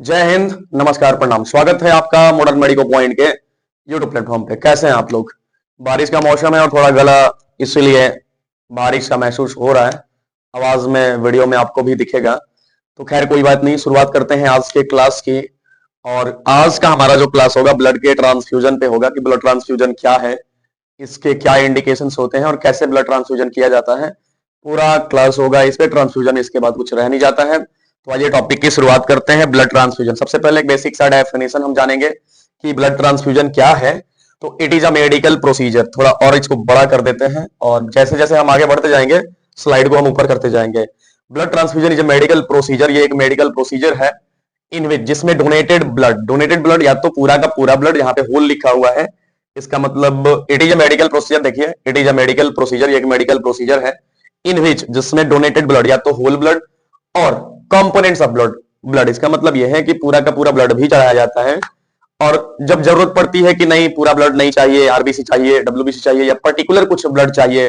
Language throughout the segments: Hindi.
जय हिंद, नमस्कार, प्रणाम। स्वागत है आपका मॉडर्न मेडिको पॉइंट के यूट्यूब प्लेटफॉर्म पे। कैसे हैं आप लोग? बारिश का मौसम है और थोड़ा गला इसलिए बारिश का महसूस हो रहा है। आवाज में वीडियो में आपको भी दिखेगा। तो खैर कोई बात नहीं, शुरुआत करते हैं आज के क्लास की। और आज का हमारा जो क्लास होगा ब्लड के ट्रांसफ्यूजन पे होगा कि ब्लड ट्रांसफ्यूजन क्या है, इसके क्या इंडिकेशंस होते हैं और कैसे ब्लड ट्रांसफ्यूजन किया जाता है। पूरा क्लास होगा इस पे ट्रांसफ्यूजन, इसके बाद कुछ रह नहीं जाता है। तो आइए टॉपिक की शुरुआत करते हैं। ब्लड ट्रांसफ्यूजन, सबसे पहले एक बेसिक सा डेफिनेशन हम जानेंगे कि ब्लड ट्रांसफ्यूजन क्या है। तो it is a medical procedure. थोड़ा और इसको बड़ा कर देते हैं और जैसे जैसे हम आगे बढ़ते जाएंगे स्लाइड को हम ऊपर करते जाएंगे। Blood transfusion is a medical procedure, ये एक मेडिकल प्रोसीजर है इन विच जिसमें डोनेटेड ब्लड या तो पूरा का पूरा ब्लड, यहाँ पे होल लिखा हुआ है, इसका मतलब it is a medical procedure. देखिए, it is a medical procedure, ये एक मेडिकल प्रोसीजर है इन विच जिसमें डोनेटेड ब्लड या तो होल ब्लड और कंपोनेंट्स ऑफ ब्लड, इसका मतलब यह है कि पूरा का पूरा ब्लड भी चढ़ाया जाता है। और जब जरूरत पड़ती है कि नहीं पूरा ब्लड नहीं चाहिए, आरबीसी चाहिए, डब्ल्यूबीसी चाहिए या पर्टिकुलर कुछ ब्लड चाहिए,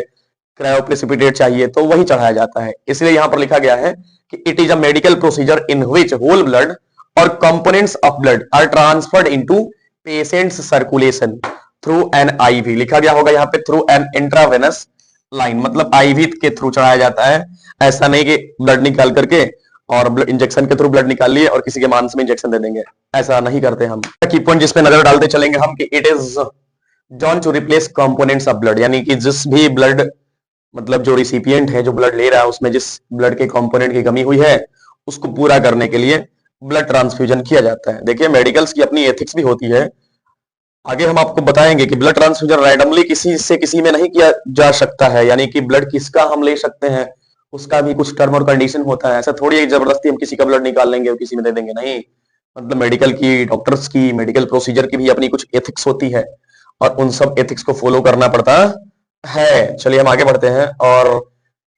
क्रायोप्रेसिपिटेट चाहिए, तो वही चढ़ाया जाता है। इसलिए यहां पर लिखा गया है कि it is a medical procedure in which whole blood और components of blood are transferred into patients circulation through an IV. लिखा गया होगा यहाँ पे थ्रू एन इंट्रावेनस लाइन, मतलब आईवी के थ्रू चढ़ाया जाता है। ऐसा नहीं कि ब्लड निकाल करके और इंजेक्शन के थ्रू ब्लड निकाल लिए और किसी के मांस में इंजेक्शन दे देंगे, ऐसा नहीं करते हम। की पॉइंट जिसपे नजर डालते चलेंगे हम कि it is done to replace components of blood, यानी कि जिस भी ब्लड, मतलब जो रिसिपिएंट है जो ब्लड ले रहा है उसमें जिस ब्लड के कंपोनेंट की कमी हुई है उसको पूरा करने के लिए ब्लड ट्रांसफ्यूजन किया जाता है। देखिए, मेडिकल्स की अपनी एथिक्स भी होती है। आगे हम आपको बताएंगे कि ब्लड ट्रांसफ्यूजन रैंडमली किसी से किसी में नहीं किया जा सकता है, यानी कि ब्लड किसका हम ले सकते हैं उसका भी कुछ टर्म और कंडीशन होता है। ऐसा थोड़ी है जबरदस्ती हम किसी का ब्लड निकाल लेंगे और किसी में दे देंगे, नहीं। मतलब मेडिकल की, डॉक्टर्स की, मेडिकल प्रोसीजर की भी अपनी कुछ एथिक्स होती है और उन सब एथिक्स को फॉलो करना पड़ता है। चलिए हम आगे बढ़ते हैं। और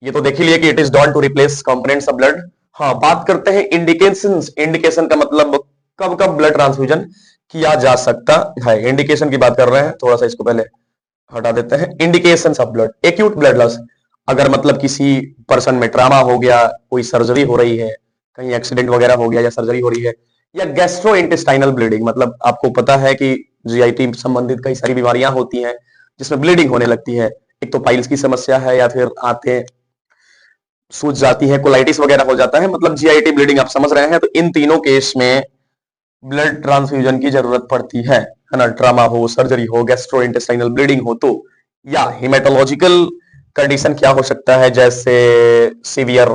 ये तो देख ही लिए कि it is done to replace components of blood. हाँ, बात करते हैं इंडिकेशंस। इंडिकेशन का मतलब कब कब ब्लड ट्रांसफ्यूजन किया जा सकता है। इंडिकेशन की बात कर रहे हैं, थोड़ा सा इसको पहले हटा देते हैं। Indication of blood, acute blood loss, अगर मतलब किसी पर्सन में ट्रामा हो गया, कोई सर्जरी हो रही है, कहीं एक्सीडेंट वगैरह हो गया या सर्जरी हो रही है, या गैस्ट्रो इंटेस्टाइनल ब्लीडिंग, मतलब आपको पता है कि जीआईटी संबंधित कई सारी बीमारियां होती हैं जिसमें ब्लीडिंग होने लगती है। एक तो पाइल्स की समस्या है या फिर आते सूज जाती है, कोलाइटिस वगैरह हो जाता है, मतलब जीआईटी ब्लीडिंग आप समझ रहे हैं। तो इन तीनों केस में ब्लड ट्रांसफ्यूजन की जरूरत पड़ती है ना। ट्रामा हो, सर्जरी हो, गैस्ट्रोइंटेस्टाइनल ब्लीडिंग हो तो, या हिमेटोलॉजिकल कंडीशन क्या हो सकता है, जैसे severe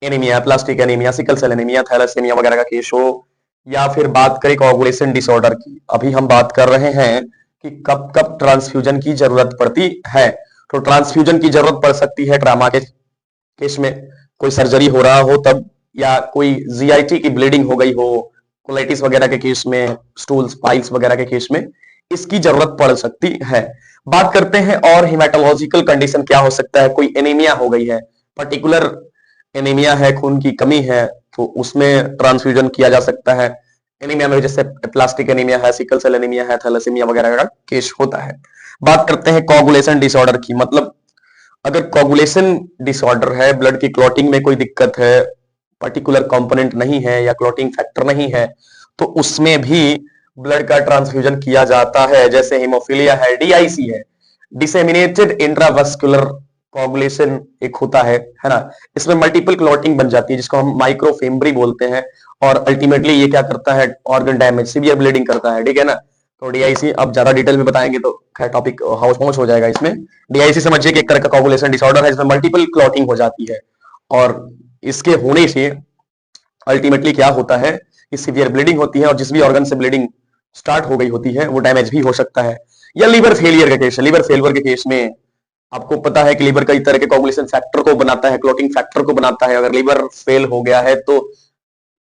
anaemia, plastic anaemia, sickle cell anaemia, thalassaemia वगैरह का केस हो। या फिर बात करें कोagulation डिसऑर्डर की, अभी हम बात कर रहे हैं कि कब कब ट्रांसफ्यूजन की जरूरत पड़ती है। तो ट्रांसफ्यूजन की जरूरत पड़ सकती है ट्रामा के केस में, कोई सर्जरी हो रहा हो तब, या कोई जीआईटी की ब्लीडिंग हो गई हो, कोलाइटिस वगैरह के केस में, स्टूल्स पाइल्स वगैरह के केस में इसकी जरूरत पड़ सकती है। बात करते हैं और हिमेटोलॉजिकल कंडीशन क्या हो सकता है। कोई एनीमिया हो गई है, पर्टिकुलर एनीमिया है, खून की कमी है, तो उसमें ट्रांसफ्यूजन किया जा सकता है। एनीमिया में जैसे प्लास्टिक एनीमिया है, सिकल सेल एनीमिया है, थैलेसीमिया वगैरह का केस होता है। बात करते हैं कोagulation डिसऑर्डर की, मतलब अगर कोagulation डिसऑर्डर है, ब्लड की क्लॉटिंग में कोई दिक्कत है, पर्टिकुलर कंपोनेंट नहीं है या क्लॉटिंग फैक्टर नहीं है, तो उसमें भी ब्लड का ट्रांसफ्यूजन किया जाता है। जैसे हीमोफीलिया है, डीआईसी है, डिसेमिनेटेड इंट्रावस्कुलर कोagulation एक होता है ना। इसमें मल्टीपल क्लॉटिंग बन जाती है जिसको हम माइक्रोफिम्बरी बोलते हैं, और अल्टीमेटली ये क्या करता है, ऑर्गन डैमेज, सीवियर ब्लीडिंग करता है, ठीक है ना। तो डीआईसी अब ज्यादा डिटेल में बताएंगे तो खैर टॉपिक हाउस पहुंच हो जाएगा। इसमें डीआईसी समझिए कि एक तरह का कोagulation डिसऑर्डर है जिसमें मल्टीपल क्लॉटिंग हो जाती है, और इसके होने से अल्टीमेटली क्या होता है कि सीवियर ब्लीडिंग होती है और जिस भी ऑर्गन से ब्लीडिंग स्टार्ट हो गई होती है वो डैमेज भी हो सकता है। या लीवर फेलियर का केस, लीवर फेलियर के केस में आपको पता है कि लीवर कई तरह के कोagulation फैक्टर को बनाता है, क्लॉटिंग फैक्टर को बनाता है। अगर लीवर फेल हो गया है तो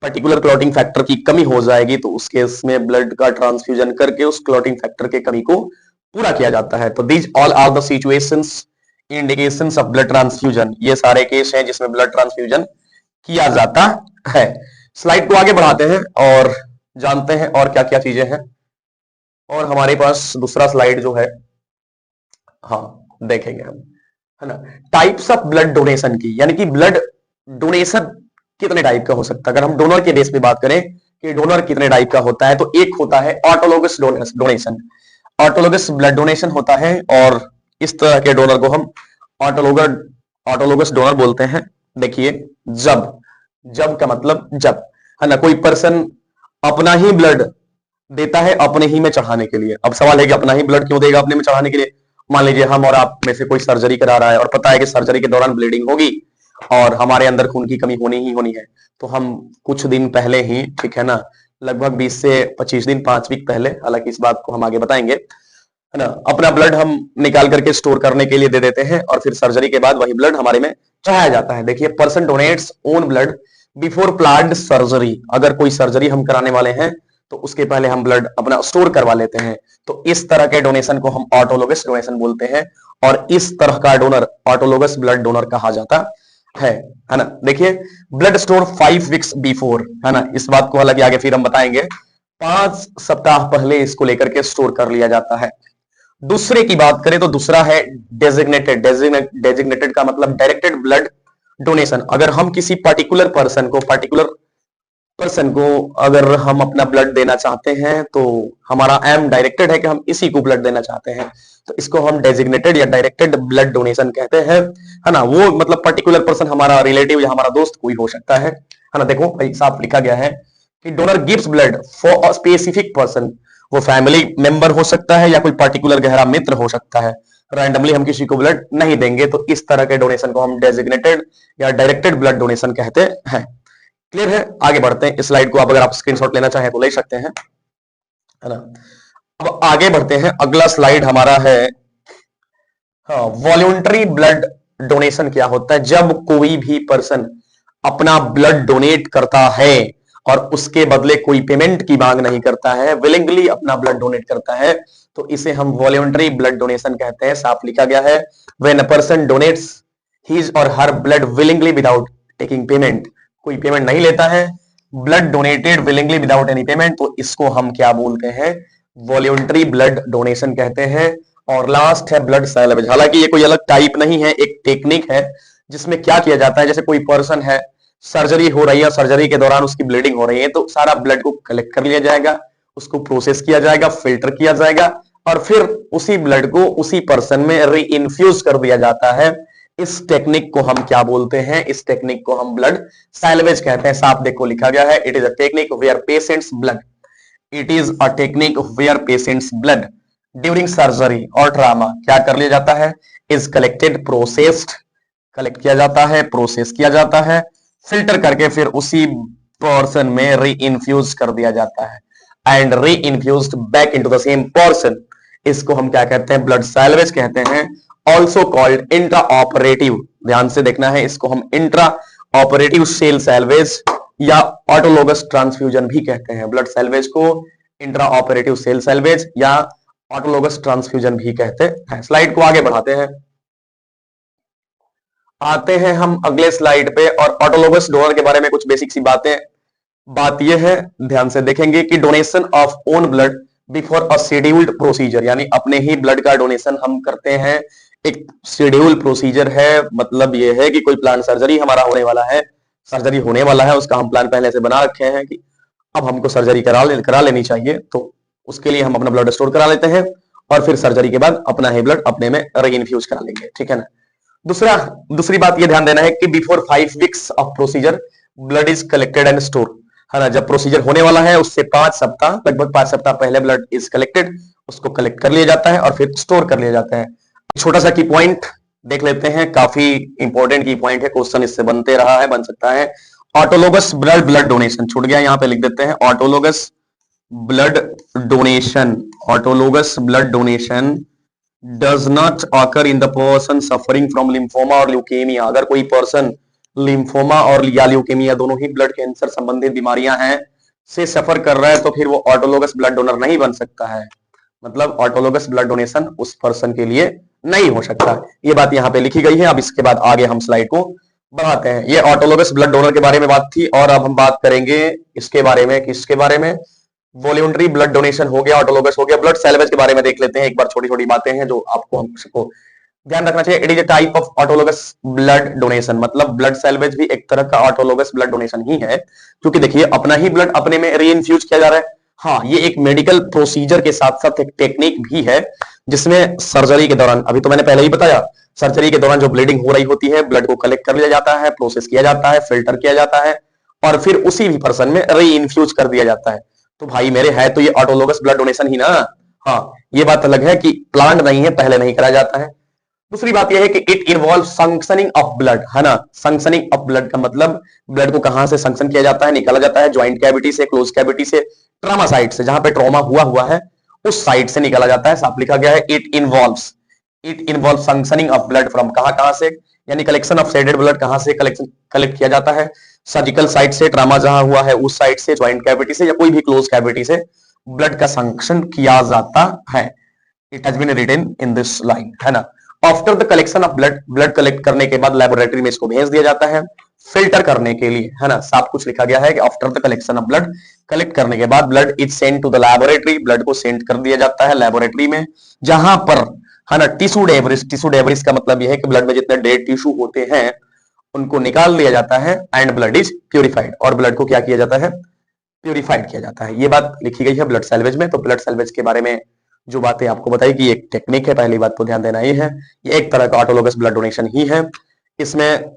पर्टिकुलर क्लॉटिंग फैक्टर की कमी हो जाएगी, तो उस केस में ब्लड का ट्रांसफ्यूजन करके उस क्लॉटिंग फैक्टर के कमी को पूरा किया जाता है। तो these all are the situations, indications of blood transfusion, ये सारे केस हैं जिसमें ब्लड ट्रांसफ्यूजन किया जाता है। स्लाइड को आगे बढ़ाते हैं और जानते हैं और क्या क्या चीजें हैं। और हमारे पास दूसरा स्लाइड जो है, हाँ देखेंगे हम, है ना, टाइप्स ऑफ ब्लड डोनेशन की, यानी कि ब्लड डोनेशन कितने टाइप का हो सकता है। अगर हम डोनर के बेस पे बात करें कि डोनर कितने टाइप का होता है, तो एक होता है autologous donation. Autologous blood donation होता है और इस तरह के डोनर को हम ऑटोलोगर ऑटोलोगस डोनर बोलते हैं। देखिए, जब जब का मतलब जब, है ना, कोई पर्सन अपना ही ब्लड देता है अपने ही में चढ़ाने के लिए। अब सवाल है कि अपना ही ब्लड क्यों देगा अपने में चढ़ाने के लिए? मान लीजिए हम और आप में से कोई सर्जरी करा रहा है और पता है कि सर्जरी के दौरान ब्लीडिंग होगी और हमारे अंदर खून की कमी होनी ही होनी है, तो हम कुछ दिन पहले ही, ठीक है ना, लगभग 20 से 25 दिन, 5 वीक पहले, हालांकि इस बात को हम आगे बताएंगे, है ना, अपना ब्लड हम निकाल करके स्टोर करने के लिए दे देते हैं और फिर सर्जरी के बाद वही ब्लड हमारे में चढ़ाया जाता है। देखिए, person donates own blood before planned surgery. अगर कोई सर्जरी हम कराने वाले हैं तो उसके पहले हम ब्लड अपना स्टोर करवा लेते हैं। तो इस तरह के डोनेशन को हम ऑटोलोगस डोनेशन बोलते हैं और इस तरह का डोनर ऑटोलोगस ब्लड डोनर कहा जाता है ना। देखिए, ब्लड स्टोर 5 वीक्स बिफोर, है ना, इस बात को हालांकि आगे फिर हम बताएंगे, 5 सप्ताह पहले इसको लेकर के स्टोर कर लिया जाता है। दूसरे की बात करें तो दूसरा है डेजिग्नेटेड। डेजिग्नेटेड का मतलब डायरेक्टेड ब्लड डोनेशन। अगर हम किसी पर्टिकुलर पर्सन को अगर हम अपना ब्लड देना चाहते हैं तो हमारा एम डायरेक्टेड है कि हम इसी को ब्लड देना चाहते हैं, तो इसको हम डेजिग्नेटेड या डायरेक्टेड ब्लड डोनेशन कहते हैं, है ना। वो मतलब पर्टिकुलर पर्सन हमारा रिलेटिव या हमारा दोस्त कोई हो सकता है ना। देखो भाई, साफ लिखा गया है कि donor gives blood for a specific person. वो फैमिली मेंबर हो सकता है या कोई पर्टिकुलर गहरा मित्र हो सकता है। रैंडमली हम किसी को ब्लड नहीं देंगे, तो इस तरह के डोनेशन को हम डेजिग्नेटेड या डायरेक्टेड ब्लड डोनेशन कहते हैं। क्लियर है? आगे बढ़ते हैं। इस स्लाइड को अब अगर आप स्क्रीनशॉट लेना चाहें तो ले सकते हैं, है ना। अब आगे बढ़ते हैं। अगला स्लाइड हमारा है, हाँ, वॉल्यूंटरी ब्लड डोनेशन क्या होता है? जब कोई भी पर्सन अपना ब्लड डोनेट करता है और उसके बदले कोई पेमेंट की मांग नहीं करता है, विलिंगली अपना ब्लड डोनेट करता है, तो इसे हम वॉल्यूंटरी ब्लड डोनेशन कहते हैं। साफ लिखा गया है, when a person donates his or her blood willingly without taking payment. कोई पेमेंट नहीं लेता है, blood donated willingly without any payment, तो इसको हम क्या बोलते हैं? वॉल्यूंटरी ब्लड डोनेशन कहते हैं। और लास्ट है ब्लड सैल्वेज। हालांकि ये कोई अलग टाइप नहीं है, एक टेक्निक है जिसमें क्या किया जाता है, जैसे कोई पर्सन है, सर्जरी हो रही है, सर्जरी के दौरान उसकी ब्लीडिंग हो रही है, तो सारा ब्लड को कलेक्ट कर लिया जाएगा, उसको प्रोसेस किया जाएगा, फिल्टर किया जाएगा और फिर उसी ब्लड को उसी पर्सन में री इन्फ्यूज कर दिया जाता है। इस टेक्निक को हम क्या बोलते हैं? इस टेक्निक को हम ब्लड सैल्वेज कहते हैं। साफ देखो लिखा गया है, it is a technique where patients blood, it is a technique where patients blood during surgery और ट्रामा क्या कर लिया जाता है? इज कलेक्टेड, प्रोसेस्ड, कलेक्ट किया जाता है, प्रोसेस किया जाता है, फिल्टर करके फिर उसी पर्सन में री इन्फ्यूज कर दिया जाता है and re infused back into the same person. इसको हम क्या कहते हैं? ब्लड सैल्वेज कहते हैं। ऑल्सो कॉल्ड इंट्रा ऑपरेटिव, ध्यान से देखना है, इसको हम इंट्रा ऑपरेटिव सेल सैल्वेज या ऑटोलोगस ट्रांसफ्यूजन भी कहते हैं। ब्लड सैल्वेज को इंट्रा ऑपरेटिव सेल सैल्वेज या ऑटोलोगस ट्रांसफ्यूजन भी कहते हैं। स्लाइड को आगे बढ़ाते हैं, आते हैं हम अगले स्लाइड पे और ऑटोलोगस डोनर के बारे में कुछ बेसिक सी बातें। बात यह है, ध्यान से देखेंगे कि donation of own blood before a scheduled procedure, यानी अपने ही ब्लड का डोनेशन हम करते हैं। एक शेड्यूल प्रोसीजर है, मतलब यह है कि कोई प्लान सर्जरी हमारा होने वाला है, सर्जरी होने वाला है, उसका हम प्लान पहले से बना रखे हैं कि अब हमको सर्जरी करा लेनी चाहिए, तो उसके लिए हम अपना ब्लड स्टोर करा लेते हैं और फिर सर्जरी के बाद अपना ही ब्लड अपने में री इन्फ्यूज करा लेंगे, ठीक है ना। दूसरी बात यह ध्यान देना है कि before 5 weeks of procedure blood is collected and store, है ना। जब प्रोसीजर होने वाला है उससे 5 सप्ताह, लगभग 5 सप्ताह पहले ब्लड इज कलेक्टेड, उसको कलेक्ट कर लिया जाता है और फिर स्टोर कर लिया जाता है। छोटा सा की पॉइंट देख लेते हैं, काफी इंपॉर्टेंट की पॉइंट है, क्वेश्चन इससे बनते रहा है, बन सकता है। ऑटोलोगस ब्लड डोनेशन छूट गया, यहां पे लिख देते हैं autologous blood donation. Autologous blood donation does not occur in the person suffering from lymphoma और ल्यूकेमिया। अगर कोई पर्सन लिम्फोमा और या ल्यूकेमिया दोनों ही ब्लड कैंसर संबंधित बीमारियां हैं से सफर कर रहा है, तो फिर वो ऑटोलोगस ब्लड डोनर नहीं बन सकता है। मतलब ऑटोलोगस ब्लड डोनेशन उस पर्सन के लिए नहीं हो सकता। ये बात यहाँ पे लिखी गई है। अब इसके बाद आगे हम स्लाइड को बढ़ाते हैं। ये ऑटोलोगस ब्लड डोनर के बारे में बात थी और अब हम बात करेंगे इसके बारे में, किसके बारे में? वॉल्यूंटरी ब्लड डोनेशन हो गया, ऑटोलोगस हो गया, ब्लड सैल्वेज के बारे में देख लेते हैं एक बार। छोटी छोटी बातें हैं जो आपको हम सबको ध्यान रखना चाहिए, it is a type of autologous blood donation, मतलब ब्लड सैल्वेज भी एक तरह का ऑटोलोगस ब्लड डोनेशन ही है, क्योंकि देखिए अपना ही ब्लड अपने में री इन्फ्यूज किया जा रहा है। हाँ, ये एक मेडिकल प्रोसीजर के साथ साथ एक टेक्निक भी है, जिसमें सर्जरी के दौरान, अभी तो मैंने पहले ही बताया, सर्जरी के दौरान जो ब्लीडिंग हो रही होती है, ब्लड को कलेक्ट कर लिया जाता है, प्रोसेस किया जाता है, फिल्टर किया जाता है, और फिर उसी भी पर्सन में री इन्फ्यूज कर दिया जाता है। तो भाई मेरे है तो ये ऑटोलोगस ब्लड डोनेशन ही ना। हाँ, ये बात अलग है कि प्लांट नहीं है, पहले नहीं कराया जाता है। दूसरी बात यह है कि it involve suctioning of blood, है ना। संक्शनिंग ऑफ ब्लड का मतलब ब्लड को कहां से संक्शन किया जाता है, निकाला जाता है, ज्वाइंट कैविटी से, क्लोज कैविटी से, ट्रॉमा साइट से, जहां पे ट्रॉमा हुआ हुआ है उस साइट से निकाला जाता है। साफ लिखा गया है, it involve suctioning of blood from, कहां कहां से, यानी कलेक्शन ऑफ शेडेड ब्लड कहां से कलेक्ट किया जाता है, सर्जिकल साइट से, ट्रामा जहां हुआ है उस साइट से, ज्वाइंट कैविटी से, या कोई भी क्लोज कैविटी से ब्लड का संक्शन किया जाता है। It has been written in this line, है ना। After the collection of blood, blood collect करने के बाद लेबोरेटरी में इसको भेज दिया जाता है फिल्टर करने के लिए, है ना। साफ कुछ लिखा गया है कि after the collection of blood, collect करने के बाद blood is sent to the laboratory, blood को सेंड कर दिया जाता है लेबोरेटरी में, जहां पर, है ना, टिश्यू डेब्रिस का मतलब यह है कि ब्लड में जितने डेड टिश्यू होते हैं उनको निकाल दिया जाता है, एंड ब्लड इज प्यूरिफाइड, और ब्लड को क्या किया जाता है, प्यूरिफाइड किया जाता है। ये बात लिखी गई है ब्लड सैल्वेज में। तो ब्लड सैल्वेज के बारे में जो बातें आपको बताई कि एक टेक्निक है, पहली बात तो ध्यान देना ही है, ये एक तरह का ऑटोलोगस ब्लड डोनेशन ही है। इसमें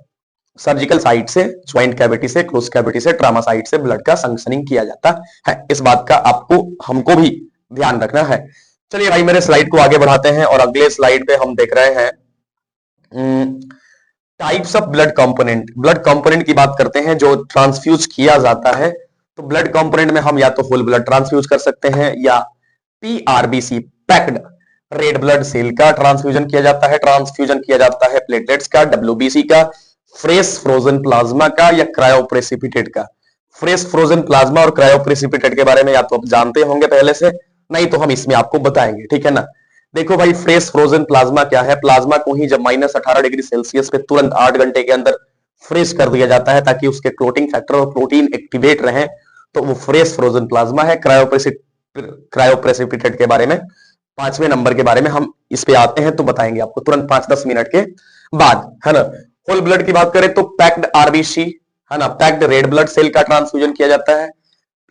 सर्जिकल साइट से, ज्वाइंट कैविटी से, क्लोज कैविटी से, ट्रामा साइट से ब्लड का संक्शनिंग किया जाता है। इस बात का आपको, हमको भी ध्यान रखना है। चलिए भाई मेरे स्लाइड को आगे बढ़ाते हैं, और अगले स्लाइड पे हम देख रहे हैं types of blood component. Blood component की बात करते हैं जो ट्रांसफ्यूज किया जाता है। तो ब्लड कंपोनेंट में हम या तो होल ब्लड ट्रांसफ्यूज कर सकते हैं, या PRBC, packed red blood cell का ट्रांसफ्यूजन किया जाता है, ट्रांसफ्यूजन किया जाता है प्लेटलेट्स का, डब्ल्यूबीसी का, फ्रेश फ्रोजन प्लाज्मा का, या क्रायोप्रेसिपिटेट का। फ्रेश फ्रोजन प्लाज्मा और क्रायोप्रेसिपिटेट के बारे में या तो आप जानते होंगे पहले से, नहीं तो हम इसमें आपको बताएंगे, ठीक है ना। देखो भाई, फ्रेश फ्रोजन प्लाज्मा क्या है, प्लाज्मा को ही जब -18 डिग्री सेल्सियस पे तुरंत 8 घंटे के अंदर फ्रेश कर दिया जाता है ताकि उसके क्लोटिंग फैक्टर और प्रोटीन एक्टिवेट रहे, तो वो फ्रेश फ्रोजन प्लाज्मा है। क्रायोप्रेसिपिटेट के बारे में 5वें नंबर के बारे में हम इस पे आते हैं तो बताएंगे आपको तुरंत 5-10 मिनट के बाद, है ना। होल ब्लड की बात करें तो पैक्ड आरबीसी, है ना, पैक्ड रेड ब्लड सेल का ट्रांसफ्यूजन किया जाता है,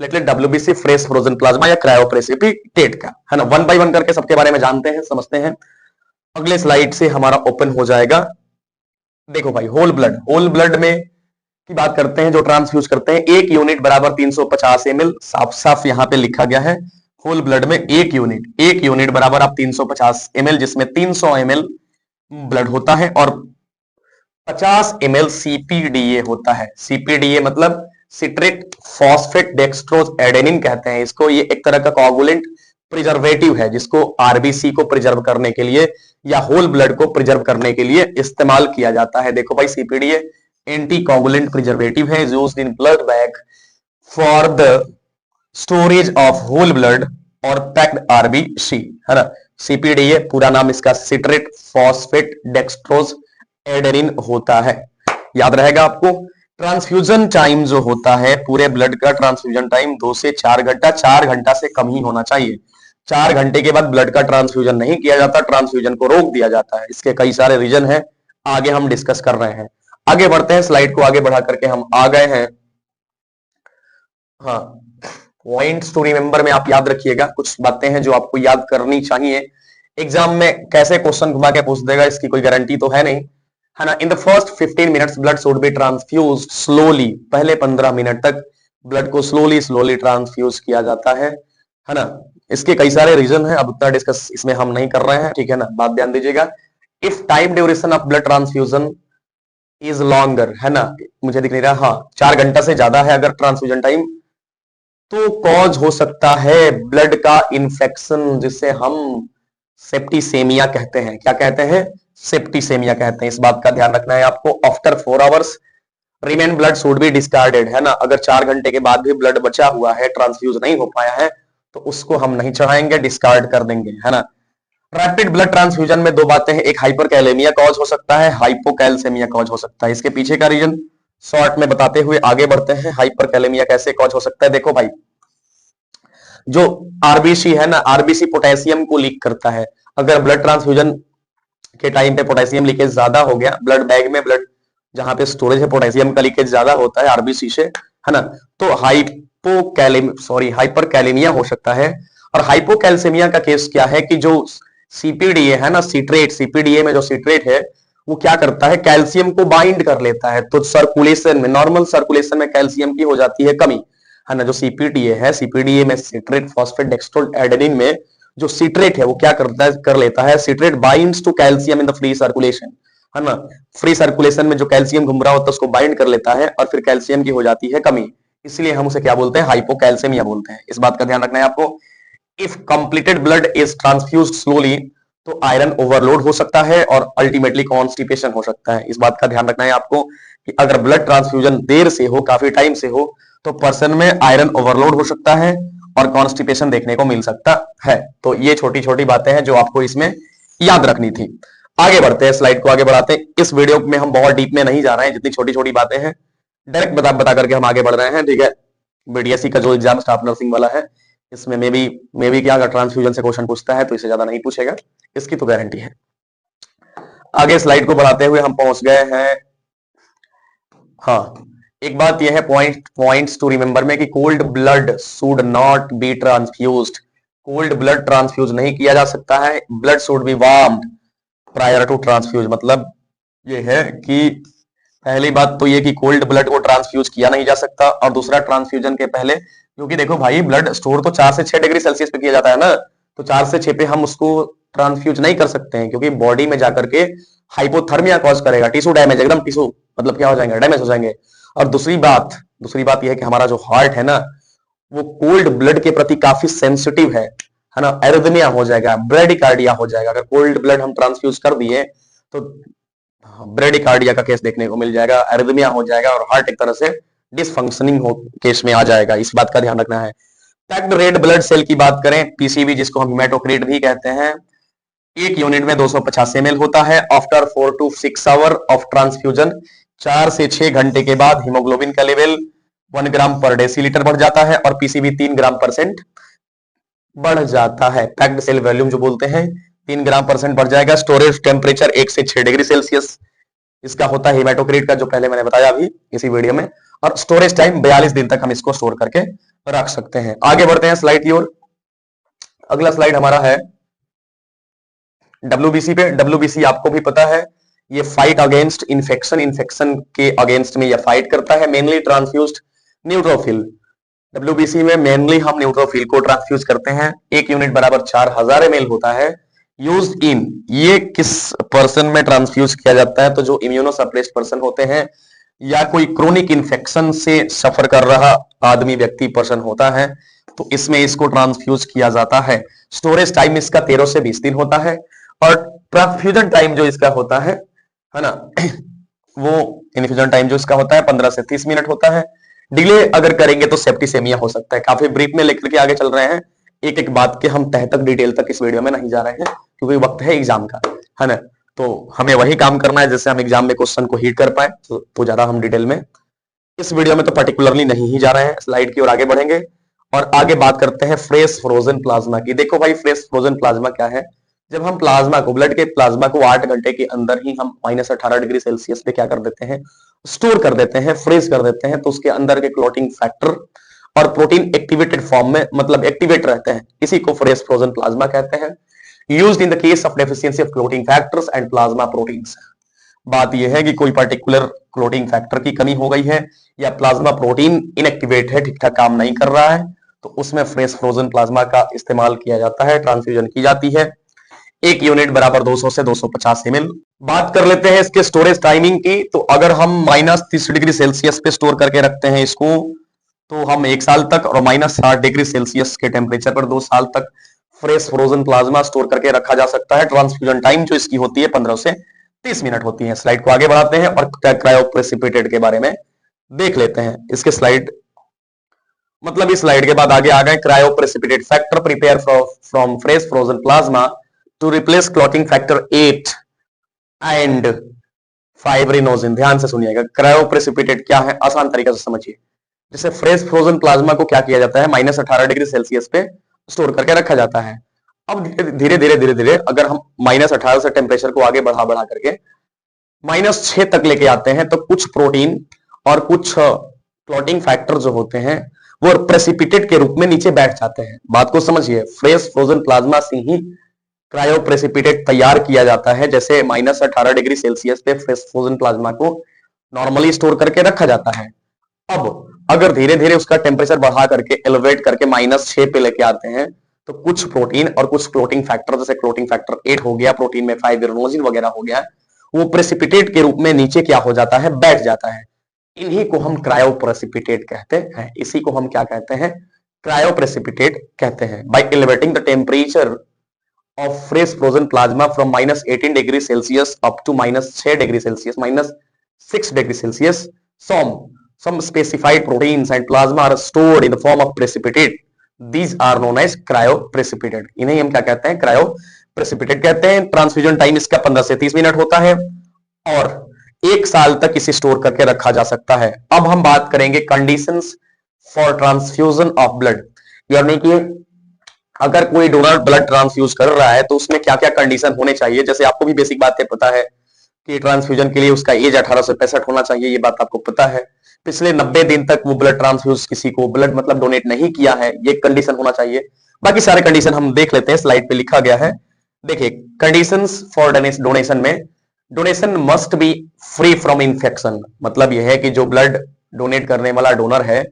platelet, WBC, fresh frozen plasma या क्रायोप्रेसिपिटेट का, है ना। 1 बाय 1 करके सबके बारे में जानते हैं, समझते हैं। अगले स्लाइड से हमारा ओपन हो जाएगा। देखो भाई, होल ब्लड में की बात करते हैं, जो ट्रांसफ्यूज करते हैं, 1 यूनिट बराबर 350 ml, साफ साफ यहां पे लिखा गया है। होल ब्लड में 1 यूनिट बराबर आप 350 ml, जिसमें 300 ml ब्लड होता है, और 50 ml सीपीडीए होता है। सीपीडीए मतलब सिट्रिक फॉस्फेट डेक्सट्रोज एडेनिन कहते हैं इसको। ये एक तरह का कोगुलेंट प्रिजर्वेटिव है, जिसको आरबीसी को प्रिजर्व करने के लिए या होल ब्लड को प्रिजर्व करने के लिए इस्तेमाल किया जाता है। देखो भाई, सीपीडीए एंटी कोगुलेंट प्रिजर्वेटिव है, used in blood bank for the storage of whole blood और पैक्ड आरबीसी, है ना। सीपीडीए पूरा नाम इसका सिट्रेट फॉस्फेट डेक्सट्रोज एडेनिन होता है, याद रहेगा आपको। ट्रांसफ्यूजन टाइम जो होता है, पूरे ब्लड का ट्रांसफ्यूजन टाइम 2 से 4 घंटा, 4 घंटा से कम ही होना चाहिए। 4 घंटे के बाद ब्लड का ट्रांसफ्यूजन नहीं किया जाता, ट्रांसफ्यूजन को रोक दिया जाता है। इसके कई सारे रीजन है, आगे हम डिस्कस कर रहे हैं। आगे बढ़ते हैं, स्लाइड को आगे बढ़ा करके हम आ गए हैं। हाँ, पॉइंट्स टू रिमेंबर में आप याद रखिएगा, कुछ बातें हैं जो आपको याद करनी चाहिए। एग्जाम में कैसे क्वेश्चन घुमा के पूछ देगा इसकी कोई गारंटी तो है नहीं, है ना। In the first 15 minutes blood should be transfused slowly, पहले 15 मिनट तक ब्लड को स्लोली ट्रांसफ्यूज किया जाता है ना। इसके कई सारे रीजन है, अब उतना डिस्कस इसमें हम नहीं कर रहे हैं, ठीक है ना, बात ध्यान दीजिएगा। If time duration of blood transfusion is longer, है ना, मुझे दिख नहीं रहा, हाँ, 4 घंटा से ज्यादा है अगर ट्रांसफ्यूजन टाइम, तो कॉज हो सकता है ब्लड का इन्फेक्शन, जिसे हम सेप्टिसेमिया कहते हैं। क्या कहते हैं? सेप्टिसेमिया कहते हैं। इस बात का ध्यान रखना है आपको। After 4 hours remain blood should be discarded, है ना। अगर 4 घंटे के बाद भी ब्लड बचा हुआ है, ट्रांसफ्यूज नहीं हो पाया है, तो उसको हम नहीं चढ़ाएंगे, डिस्कार्ड कर देंगे, है ना। रैपिड ब्लड ट्रांसफ्यूजन में 2 बातें हैं, एक हाइपरकैलेमिया कॉज हो सकता है, हाइपोकैल्सेमिया कॉज हो सकता है। इसके पीछे का रीजन शॉर्ट में बताते हुए आगे बढ़ते हैं। हाइपरकैलेमिया कैसे कॉज हो सकता है? देखो भाई, जो आरबीसी है ना, आरबीसी पोटेशियम को लीक करता है। अगर ब्लड ट्रांसफ्यूजन के टाइम पे पोटेशियम लीकेज ज्यादा हो गया, ब्लड बैग में, ब्लड जहां पे स्टोरेज है पोटेशियम का लीकेज ज्यादा होता है आरबीसी से, है ना, तो हाइपर कैलेमिया हो सकता है। और हाइपोकैल्सेमिया का केस क्या है कि जो सीपीडीए है ना, सीट्रेट, सीपीडीए में जो सीट्रेट है वो क्या करता है, कैल्शियम को बाइंड कर लेता है, तो सर्कुलेशन में, नॉर्मल सर्कुलेशन में कैल्शियम की हो जाती है कमी, है ना। जो सीपीडीए है, सीपीडीए में सीट्रेट फॉस्फेट डेक्स्ट्रो एडेनिन में जो सीट्रेट है वो क्या करता है, कर लेता है, citrate binds to calcium in the free circulation, है ना। फ्री सर्कुलेशन में जो कैल्शियम घूम रहा होता है उसको बाइंड कर लेता है और फिर कैल्शियम की हो जाती है कमी, इसलिए हम उसे क्या बोलते हैं, हाइपोकैल्सेमिया बोलते हैं। इस बात का ध्यान रखना है आपको। If completed blood is transfused slowly तो आयरन ओवरलोड हो सकता है और अल्टीमेटली कॉन्स्टिपेशन हो सकता है। इस बात का ध्यान रखना है आपको कि अगर ब्लड ट्रांसफ्यूजन देर से हो, काफी टाइम से हो, तो पर्सन में आयरन ओवरलोड हो सकता है और कॉन्स्टिपेशन देखने को मिल सकता है। तो ये छोटी छोटी बातें हैं जो आपको इसमें याद रखनी थी। आगे बढ़ते हैं, स्लाइड को आगे बढ़ाते हैं। इस वीडियो में हम बहुत डीप में नहीं जा रहे हैं, जितनी छोटी छोटी बातें हैं डायरेक्ट बता करके हम आगे बढ़ रहे हैं, ठीक है। बीडीएससी का जो एग्जाम स्टाफ नर्सिंग वाला है, इसमें मे बी क्या अगर ट्रांसफ्यूजन से क्वेश्चन पूछता है तो इससे ज्यादा नहीं पूछेगा, इसकी तो गारंटी है। आगे स्लाइड को बढ़ाते हुए हम पहुंच गए हैं। हाँ, एक बात यह है, पॉइंट्स टू रिमेंबर में, कि cold blood should not be transfused. Cold blood transfuse नहीं किया जा सकता है। Blood should be warmed prior to transfuse. मतलब ये है कि पहली बात तो ये कि कोल्ड ब्लड को ट्रांसफ्यूज किया नहीं जा सकता, और दूसरा ट्रांसफ्यूजन के पहले, क्योंकि देखो भाई ब्लड स्टोर तो 4 से 6 डिग्री सेल्सियस पे किया जाता है ना, तो 4 से 6 पे हम उसको ट्रांसफ्यूज नहीं कर सकते हैं, क्योंकि बॉडी में जाकर के हाइपोथर्मिया कॉज करेगा, टिश्यू डैमेज, एकदम टिश्यू मतलब क्या हो जाएंगे, डैमेज हो जाएंगे। और दूसरी बात यह है कि हमारा जो हार्ट है ना, वो कोल्ड ब्लड के प्रति काफी सेंसिटिव है ना, एरिथमिया हो जाएगा, ब्रेडिकार्डिया हो जाएगा। अगर कोल्ड ब्लड हम ट्रांसफ्यूज कर दिए तो ब्रेडिकार्डिया का केस देखने को मिल जाएगा, एरिथमिया हो जाएगा और हार्ट एक तरह से डिसफंक्शनिंग हो केस में आ जाएगा। इस बात का ध्यान रखना है। पैक्ड रेड ब्लड सेल की बात करें, पीसीबी जिसको हम हिमेटोक्रिट भी कहते हैं, एक यूनिट में 250 ml होता है। After 4 to 6 hour of transfusion, 4 से 6 घंटे के बाद हीमोग्लोबिन का लेवल 1 ग्राम पर डेसीलीटर बढ़ जाता है और पीसीबी 3 ग्राम परसेंट बढ़ जाता है। पैक्ड सेल वॉल्यूम जो बोलते हैं 3 ग्राम परसेंट बढ़ जाएगा। स्टोरेज टेम्परेचर 1 से 6 डिग्री सेल्सियस इसका होता है हिमेटोक्रिट का, जो पहले मैंने बताया अभी इसी वीडियो में। और स्टोरेज टाइम 42 दिन तक हम इसको स्टोर करके रख सकते हैं। आगे बढ़ते हैं स्लाइड की ओर। अगला स्लाइड हमारा है डब्ल्यूबीसी पे। डब्ल्यूबीसी आपको भी पता है, ये फाइट अगेंस्ट इन्फेक्शन के अगेंस्ट में ये फाइट करता है। Mainly transfused neutrophil. डब्ल्यूबीसी में मेनली हम न्यूट्रोफिल को ट्रांसफ्यूज करते हैं। एक यूनिट बराबर 4000 ml होता है। यूज इन, ये किस पर्सन में ट्रांसफ्यूज किया जाता है, तो जो इम्यूनोसप्रेस्ड पर्सन होते हैं या कोई क्रोनिक इन्फेक्शन से सफर कर रहा आदमी, व्यक्ति, पर्सन होता है, तो इसमें इसको ट्रांसफ्यूज किया जाता है। स्टोरेज टाइम इसका 13 से 20 दिन होता है और ट्रांसफ्यूजन टाइम जो इसका होता है ना, वो इन्फ्यूजन टाइम जो इसका होता है 15 से 30 मिनट होता है। डिले अगर करेंगे तो सेप्टिसेमिया हो सकता है। काफी ब्रीफ में लेकर के आगे चल रहे हैं, एक एक बात के हम तह तक डिटेल तक इस वीडियो में नहीं जा रहे हैं, क्योंकि वक्त है एग्जाम का, है ना। तो हमें वही काम करना है जिससे हम एग्जाम में क्वेश्चन को हीट कर पाए, तो ज्यादा हम डिटेल में इस वीडियो में तो पर्टिकुलरली नहीं ही जा रहे हैं। स्लाइड की ओर आगे बढ़ेंगे और आगे बात करते हैं फ्रेश फ्रोजन प्लाज्मा की। देखो भाई, फ्रेश फ्रोजन प्लाज्मा क्या है, जब हम प्लाज्मा को, ब्लड के प्लाज्मा को 8 घंटे के अंदर ही हम -18 डिग्री सेल्सियस पे क्या कर देते हैं, स्टोर कर देते हैं, फ्रीज कर देते हैं, तो उसके अंदर के क्लोटिंग फैक्टर और प्रोटीन एक्टिवेटेड फॉर्म में, मतलब एक्टिवेट रहते हैं, इसी को फ्रेश फ्रोजन प्लाज्मा कहते हैं। Used in the case of deficiency of clotting factors and plasma proteins. बात यह है कि कोई पर्टिकुलर क्लोटिंग फैक्टर की कमी हो गई है या प्लाज्मा प्रोटीन इनएक्टिवेट है, ठीक ठाक काम नहीं कर रहा है, तो उसमें फ्रेश फ्रोजन प्लाज्मा का इस्तेमाल किया जाता है, ट्रांसफ्यूजन की जाती है। एक यूनिट बराबर 200 से 250 ml। बात कर लेते हैं इसके स्टोरेज टाइमिंग की। तो अगर हम -30 डिग्री सेल्सियस पे स्टोर करके रखते हैं इसको, तो हम 1 साल तक, और -60 डिग्री सेल्सियस के टेम्परेचर पर 2 साल तक फ्रेश फ्रोजन प्लाज्मा स्टोर करके रखा जा सकता है। ट्रांसफ्यूजन टाइम जो इसकी होती है 15 से 30 मिनट होती है। स्लाइड को आगे बढ़ाते हैं और क्रायोप्रेसिपिटेट के बारे में देख लेते हैं। इसके स्लाइड, मतलब इस स्लाइड के बाद आगे आ गए। Cryoprecipitate factor prepare from fresh frozen plasma to replace clotting factor 8 and fibrinogen. ध्यान से सुनिएगा, क्रायोप्रेसिपिटेट क्या है आसान तरीके से समझिए। जैसे फ्रेश फ्रोजन प्लाज्मा को क्या किया जाता है, -18 डिग्री सेल्सियस पे स्टोर करके रखा जाता है। अब धीरे धीरे अगर हम -18 से टेम्परेचर को आगे बढ़ा बढ़ा करके -6 तक लेके आते हैं, तो कुछ प्रोटीन और कुछ क्लॉटिंग फैक्टर जो होते हैं वो प्रेसिपिटेट के रूप में नीचे बैठ जाते हैं। बात को समझिए, फ्रेश फ्रोजन प्लाज्मा से ही क्रायो प्रेसिपिटेट तैयार किया जाता है। जैसे -18 डिग्री सेल्सियस पे फ्रेश फ्रोजन प्लाज्मा को नॉर्मली स्टोर करके रखा जाता है। अब अगर धीरे धीरे उसका टेम्परेचर बढ़ा करके एलिवेट करके -6 पे लेके आते हैं, तो कुछ प्रोटीन और कुछ क्लोटिंग फैक्टर, जैसे क्लोटिंग फैक्टर 8 हो गया, प्रोटीन में 5-गिरनोजिन वगैरह हो गया, वो प्रेसिपिटेट के रूप में नीचे क्या हो जाता है, बैठ जाता है। इन्हीं को हम क्रायो प्रेसिपिटेट कहते हैं। इसी को हम क्या कहते हैं, क्रायो प्रेसिपिटेट कहते हैं। By elevating the temperature of fresh frozen plasma from -18 degree Celsius up to -6 degree Celsius, -6 degree Celsius, some specified proteins and plasma are stored in the form of precipitate. These are known as cryoprecipitate. इन्हें हम क्या कहते हैं, cryoprecipitate कहते हैं। ट्रांसफ्यूजन टाइम इसका 15 से 30 मिनट होता है और 1 साल तक इसे स्टोर करके रखा जा सकता है। अब हम बात करेंगे conditions for transfusion of blood, यानी कि अगर कोई डोनर ब्लड ट्रांसफ्यूज कर रहा है तो उसमें क्या क्या कंडीशन होने चाहिए। जैसे आपको भी बेसिक बातें पता है कि ट्रांसफ्यूजन के लिए उसका एज 18 से 65 होना चाहिए, ये बात आपको पता है। पिछले 90 दिन तक वो ब्लड ट्रांसफ्यूज किसी को ब्लड मतलब डोनेट नहीं किया है, ये कंडीशन होना चाहिए। बाकी सारे कंडीशन हम देख लेते हैं, स्लाइड पे लिखा गया है। देखिए कंडीशंस फॉर डोनेशन में, donation must be free from infection. मतलब यह है कि जो ब्लड डोनेट करने वाला डोनर है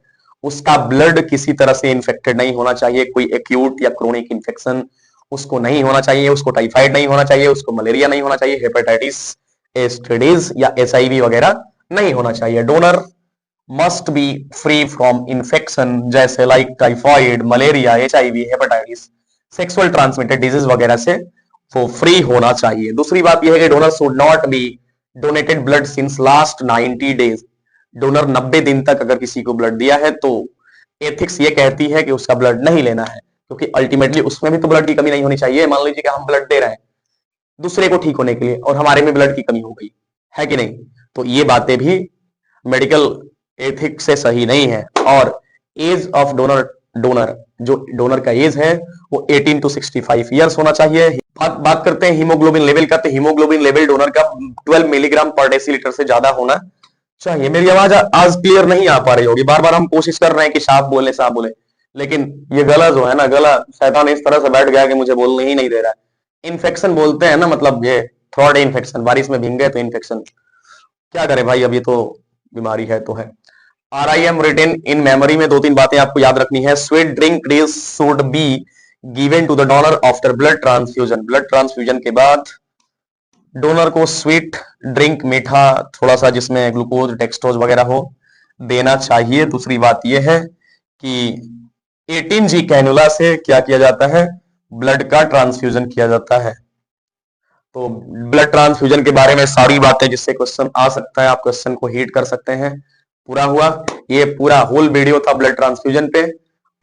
उसका ब्लड किसी तरह से इन्फेक्टेड नहीं होना चाहिए। कोई एक्यूट या क्रोनिक इन्फेक्शन उसको नहीं होना चाहिए, उसको टाइफाइड नहीं होना चाहिए, उसको मलेरिया नहीं होना चाहिए, हेपेटाइटिस, एस्टिडीज या एचआईवी वगैरह नहीं होना चाहिए। Donor must be free from infection, जैसे like typhoid, malaria, HIV, hepatitis, sexual transmitted disease वगैरह से वो फ्री होना चाहिए। दूसरी बात यह है कि donor should not B donated blood since last 90 days. Donor 90 दिन तक अगर किसी को ब्लड दिया है तो एथिक्स ये कहती है कि उसका ब्लड नहीं लेना है, क्योंकि अल्टीमेटली उसमें भी तो ब्लड की कमी नहीं होनी चाहिए। मान लीजिए कि हम ब्लड दे रहे हैं दूसरे को ठीक होने के लिए और हमारे में ब्लड की कमी हो गई है कि नहीं, तो ये बातें भी मेडिकल एथिक्स से सही नहीं है। और एज ऑफ डोनर जो डोनर का एज है वो 18 to 65 ईयर्स होना चाहिए। बात करते हैं हीमोग्लोबिन लेवल का, तो हीमोग्लोबिन लेवल डोनर का 12 मिलीग्राम पर डेसीलीटर से ज्यादा होना चाहिए। मेरी आवाज आज क्लियर नहीं आ पा रही होगी, बार बार हम कोशिश कर रहे हैं कि साफ बोले, लेकिन ये गला जो है ना, गला शैतान इस तरह से बैठ गया कि मुझे बोलने ही नहीं दे रहा है। इन्फेक्शन बोलते हैं ना, मतलब ये थ्रोट इन्फेक्शन, बारिश में भीग गए तो इन्फेक्शन, क्या करें भाई, अब ये तो बीमारी है तो है। RIM रिटेन इन मेमोरी में 2-3 बातें आपको याद रखनी है। Sweet drink days should be given to the donor after blood transfusion. Blood transfusion के बाद डोनर को स्वीट ड्रिंक, मीठा थोड़ा सा जिसमें ग्लूकोज, डेक्सट्रोज वगैरह हो, देना चाहिए। दूसरी बात यह है कि 18G कैनुला से क्या किया जाता है, ब्लड का ट्रांसफ्यूजन किया जाता है। तो ब्लड ट्रांसफ्यूजन के बारे में सारी बातें जिससे क्वेश्चन आ सकता है, आप क्वेश्चन को हीट कर सकते हैं। पूरा हुआ, ये पूरा होल वीडियो था ब्लड ट्रांसफ्यूजन पे।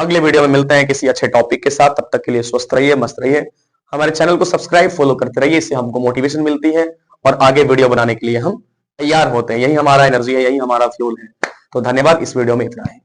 अगले वीडियो में मिलते हैं किसी अच्छे टॉपिक के साथ, तब तक के लिए स्वस्थ रहिए, मस्त रहिए। हमारे चैनल को सब्सक्राइब, फॉलो करते रहिए, इससे हमको मोटिवेशन मिलती है और आगे वीडियो बनाने के लिए हम तैयार होते हैं। यही हमारा एनर्जी है, यही हमारा फ्यूल है। तो धन्यवाद, इस वीडियो में इतना है।